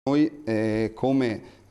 Noi come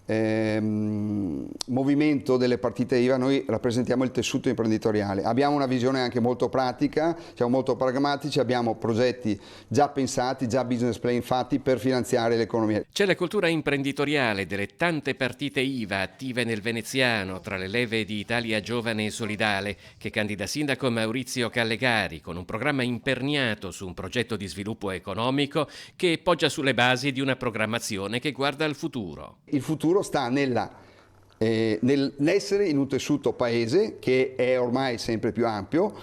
movimento delle partite IVA noi rappresentiamo il tessuto imprenditoriale, abbiamo una visione anche molto pratica, siamo molto pragmatici, abbiamo progetti già pensati, già business plan fatti per finanziare l'economia. C'è la cultura imprenditoriale delle tante partite IVA attive nel veneziano tra le leve di Italia Giovane e Solidale, che candida sindaco Maurizio Callegari con un programma imperniato su un progetto di sviluppo economico che poggia sulle basi di una programmazione che guarda al futuro. Il futuro sta nell'essere in un tessuto paese che è ormai sempre più ampio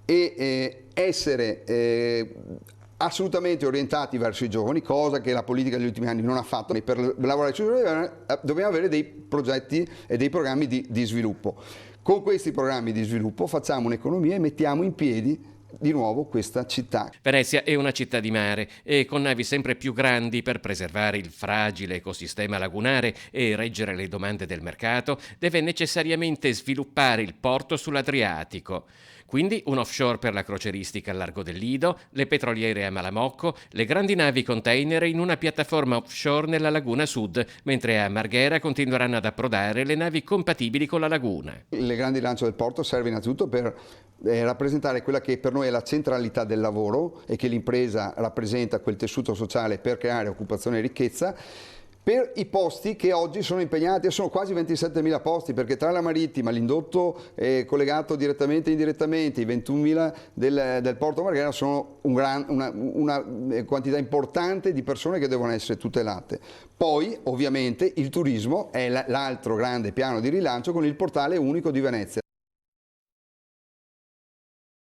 e essere assolutamente orientati verso i giovani, cosa che la politica degli ultimi anni non ha fatto. Per lavorare sui giovani dobbiamo avere dei progetti e dei programmi di sviluppo. Con questi programmi di sviluppo facciamo un'economia e mettiamo in piedi di nuovo questa città. Venezia è una città di mare e con navi sempre più grandi per preservare il fragile ecosistema lagunare e reggere le domande del mercato, deve necessariamente sviluppare il porto sull'Adriatico. Quindi un offshore per la croceristica al largo del Lido, le petroliere a Malamocco, le grandi navi container in una piattaforma offshore nella laguna sud, mentre a Marghera continueranno ad approdare le navi compatibili con la laguna. Il grande lancio del porto serve innanzitutto per rappresentare quella che per noi è la centralità del lavoro e che l'impresa rappresenta quel tessuto sociale per creare occupazione e ricchezza, per i posti che oggi sono impegnati, sono quasi 27.000 posti, perché tra la marittima, l'indotto collegato direttamente e indirettamente, i 21.000 del Porto Marghera sono una quantità importante di persone che devono essere tutelate. Poi ovviamente il turismo è l'altro grande piano di rilancio con il portale unico di Venezia.